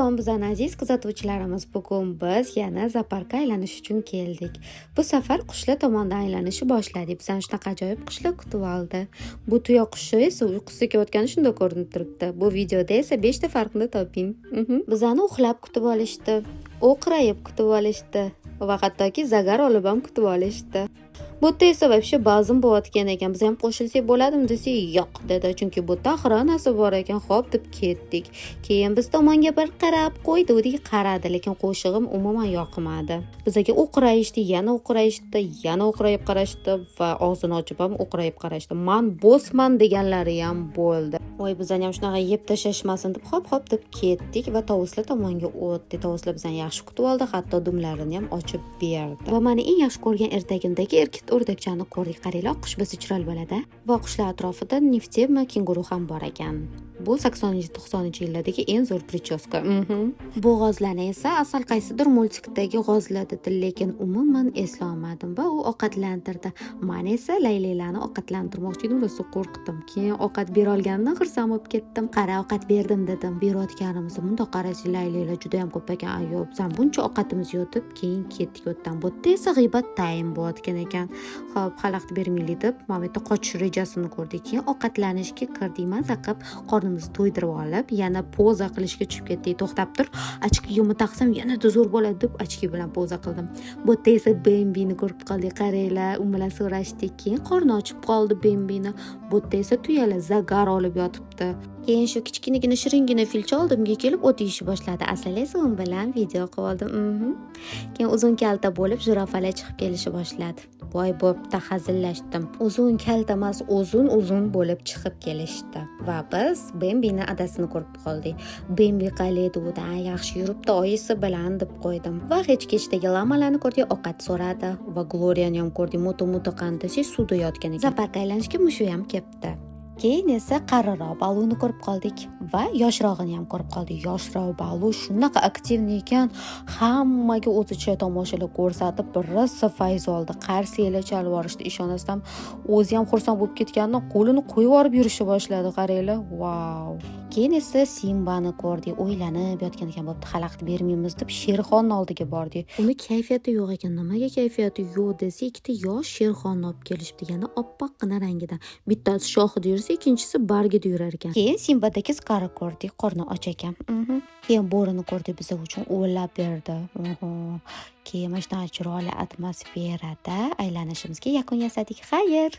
Salom bizani aziz kuzatuvchilarimiz, bugun biz yana zooparkka aylanish uchun keldik. Bu safar qushlar tomonidan aylanishni boshladik. Bizani shunaqa ajoyib qushlar kutib oldi. Bu tuya qushi esa uyqusiga ketayotgani shunday ko'rinib turibdi. Bu videoda esa 5 ta farqini toping. Bizani uxlab kutib olishdi, o'qrayib kutib olishdi va hattoki zagar olib ham kutib olishdi. Bu yerda esa вообще bazm bo'layotgan ekan. Biz ham qo'shilsak bo'ladimi desak, yo'q dedi. Chunki bu yerda xironasi bor ekan. Xo'p deb ketdik. Keyin biz tomonga bir qarab qo'ydik, qaradi, lekin qo'shig'im umuman yoqmadi. Bizga o'qrayishdi, yana o'qrayishdi, yana o'qrayib qarashdi va og'zini ochib ham o'qrayib qarashdi. Men bosman deganlari ham bo'ldi. Voy, bizani ham shunaqa yeb tashlashmasin deb hop deb ketdik va tovuslar tomonga o'tdik. Tovuslar bizani yaxshi kutib oldi, hatto dumlarini ham ochib berdi. Va meni eng yaxshi ko'rgan ertagimdagi erkak o'rdakchani ko'rdik. Qaranglar, qush bizi chiroyli bo'ladi. Va qushlar atrofida Neftema kenguru ham bor ekan. Bu 80-90-yillardagi eng zo'r prichoska. Bu g'ozlarni esa asal qaysidir multikdagi g'ozlar dedi, lekin umuman eslolmadim va u ovqatlantirdi. Men esa laylilarni ovqatlantirmoqchi edim, rosa qo'rqdim. Keyin ovqat bera olganimdan xursand bo'lib ketdim. Qara, ovqat berdim dedim. Berayotganimizda bundoq qarasizlar, laylilar juda ham ko'p ekan. Ayo, bizam buncha ovqatimiz yotib, keyin ketdik o'tdan. Bu yerda esa g'iybat time bo'layotgan ekan. Xo'p, xalaqit bermaylik deb mana bu yerda qochish rejasini ko'rdik. Keyin ovqatlanishga kirdik. Maza qilib qornimizni to'ydirib olib, yana poza qilishga tushib ketdik. To'xtab tur, ochkigimni taqsam yanada zo'r bo'ladi deb ochki bilan poza qildim. Bu yerda esa Bembini ko'rib qoldik. Qaranglar, u bilan so'rashdik. Keyin qorni ochib qoldi Bembini. Bu yerda esa tuyalar zagar olib yotibdi. Keyin shu kichkinagina shiringina filcha oldimga kelib o't yeyishni boshladi. Aslida esa u bilan video qilib oldim. Keyin uzun kalta bo'lib jirafalar chiqib kelishni boshladi. Voy, bo'pti, hazillashdim. Uzun kalta emas, uzun bo'lib chiqib kelishdi. Va biz Bembini adasini ko'rib qoldik. Bembi qalaydi, u da yaxshi yuribdi, oyisi bilan deb qo'ydim. Va hech-kechdagi lamalarni ko'rdik, ovqat so'radi va Gloriyani ham ko'rdik. Moto qandasi suvda yotgan ekan. Zooparkka aylanishga mushu ham ketdi. Keyin esa qariroq baluni ko'rib qoldik va yoshrog'ini ham ko'rib qoldik. Yoshroq balu shunaqa aktivni ekan, hammaga o'zicha tomoshalar ko'rsatib, rosa fayz oldi. Qarsiyalar chalib yorishdi. Ishonasizmi, o'zi ham xursand bo'lib ketganidan qo'lini qo'yib yorib yurishni boshladi. Qaranglar, wow. Keyin esa Simbani ko'rdik. O'ylanib yotgan ekan, bo'pti, xalaqit bermaymiz deb Sherxonning oldiga bordik. Uni kayfiyati yo'q ekan. Nimaga kayfiyati yo'q desa, ikkita yosh Sherxonni olib kelishdi. Yana oppoqqina rangidan. Bittasi shohida yursa, ikkinchisi bargida yurar ekan. Keyin Simbadagi qari ko'rdik, qorni och ekan. Keyin bo'rini ko'rdik, biz uchun o'ylab berdi. Keyin mana shunaqa chiroyli atmosferada aylanishimizga yakun yasadik. Xayr.